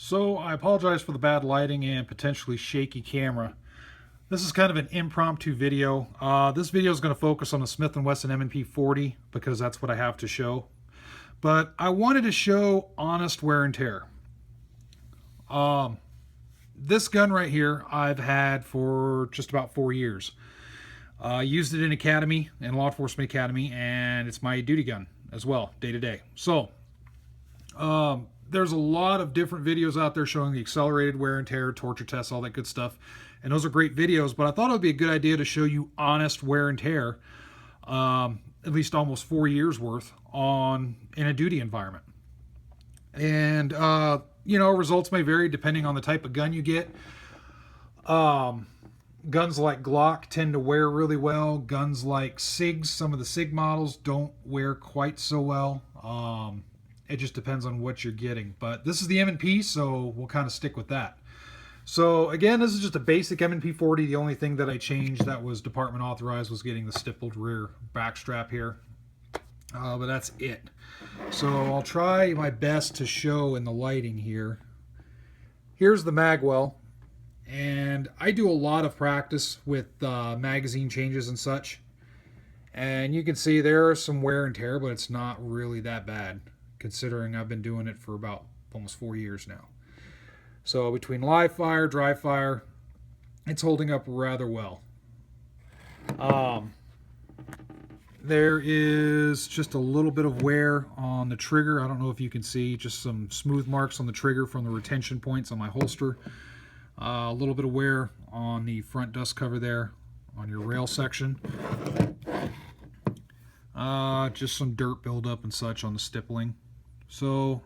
So I apologize for the bad lighting and potentially shaky camera. This is kind of an impromptu video. This video is going to focus on the Smith and Wesson M&P 40 because that's what I have to show. But I wanted to show honest wear and tear. This gun right here I've had for just about 4 years. I used it in academy, in law enforcement academy, and it's my duty gun as well, day to day. So there's a lot of different videos out there showing the accelerated wear and tear, torture tests, all that good stuff. And those are great videos, but I thought it would be a good idea to show you honest wear and tear, at least almost 4 years worth in a duty environment. And, results may vary depending on the type of gun you get. Guns like Glock tend to wear really well. Guns like SIGs, some of the SIG models don't wear quite so well. It just depends on what you're getting. But this is the M&P, so we'll kind of stick with that. So again, this is just a basic M&P 40. The only thing that I changed that was department authorized was getting the stippled rear back strap here. But that's it. So I'll try my best to show in the lighting here. Here's the mag well. And I do a lot of practice with magazine changes and such. And you can see there are some wear and tear, but it's not really that bad, considering I've been doing it for about almost 4 years now. So between live fire, dry fire, it's holding up rather well. There is just a little bit of wear on the trigger. I don't know if you can see, just some smooth marks on the trigger from the retention points on my holster. A little bit of wear on the front dust cover there on your rail section. Just some dirt buildup and such on the stippling. So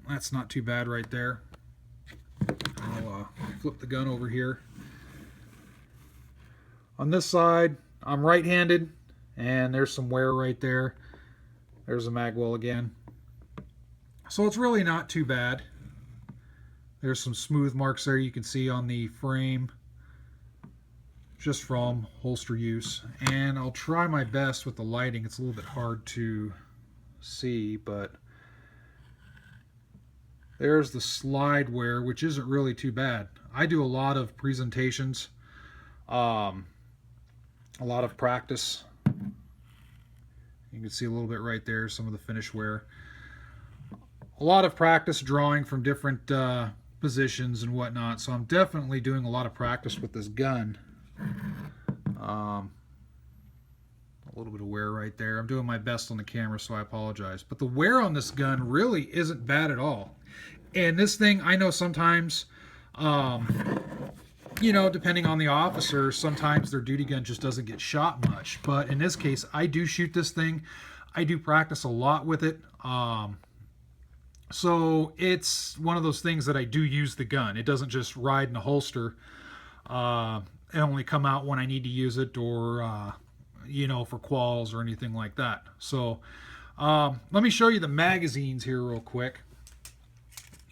that's not too bad right there. I'll flip the gun over here. On this side, I'm right-handed, and there's some wear right there. There's a mag well again. So it's really not too bad. There's some smooth marks there you can see on the frame, just from holster use. And I'll try my best with the lighting. It's a little bit hard to see, but there's the slide wear, which isn't really too bad. I do a lot of presentations, a lot of practice. You can see a little bit right there, some of the finish wear. A lot of practice drawing from different positions and whatnot, so I'm definitely doing a lot of practice with this gun. A little bit of wear right there. I'm doing my best on the camera, so I apologize. But the wear on this gun really isn't bad at all. And this thing, I know sometimes, depending on the officer, sometimes their duty gun just doesn't get shot much. But in this case, I do shoot this thing. I do practice a lot with it. So it's one of those things that I do use the gun. It doesn't just ride in a holster and only come out when I need to use it, or for quals or anything like that. So let me show you the magazines here real quick.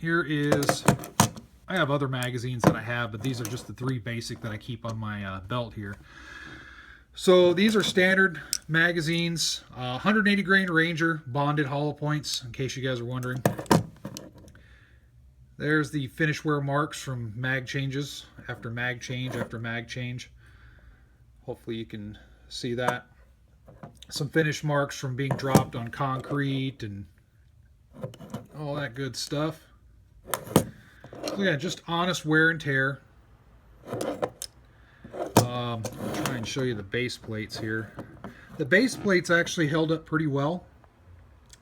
I have other magazines that I have, but these are just the 3 basic that I keep on my belt here. So these are standard magazines, 180 grain Ranger, bonded hollow points, in case you guys are wondering. There's the finish wear marks from mag changes, after mag change, after mag change. Hopefully you can see that. Some finish marks from being dropped on concrete and all that good stuff. So yeah, just honest wear and tear. I'll try and show you the base plates here. The base plates actually held up pretty well.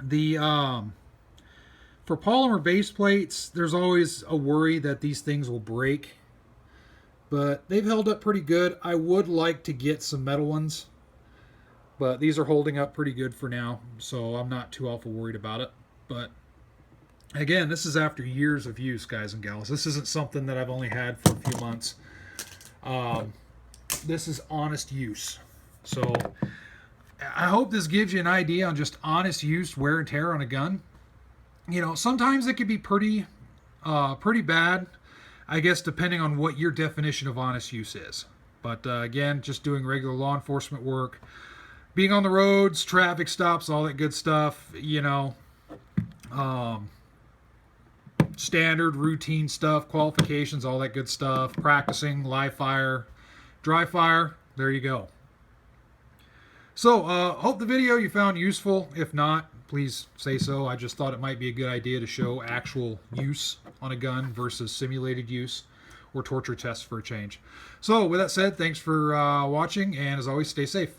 For polymer base plates, there's always a worry that these things will break, but they've held up pretty good. I would like to get some metal ones, but these are holding up pretty good for now, so I'm not too awful worried about it. But again, this is after years of use, guys and gals. This isn't something that I've only had for a few months. This is honest use. So I hope this gives you an idea on just honest use, wear and tear on a gun. Sometimes it could be pretty bad, I guess, depending on what your definition of honest use is. But again, just doing regular law enforcement work, being on the roads, traffic stops, all that good stuff, standard routine stuff, qualifications, all that good stuff, practicing, live fire, dry fire. There you go. So, hope the video you found useful. If not, please say so. I just thought it might be a good idea to show actual use on a gun versus simulated use or torture tests for a change. So, with that said, thanks for watching, and as always, stay safe.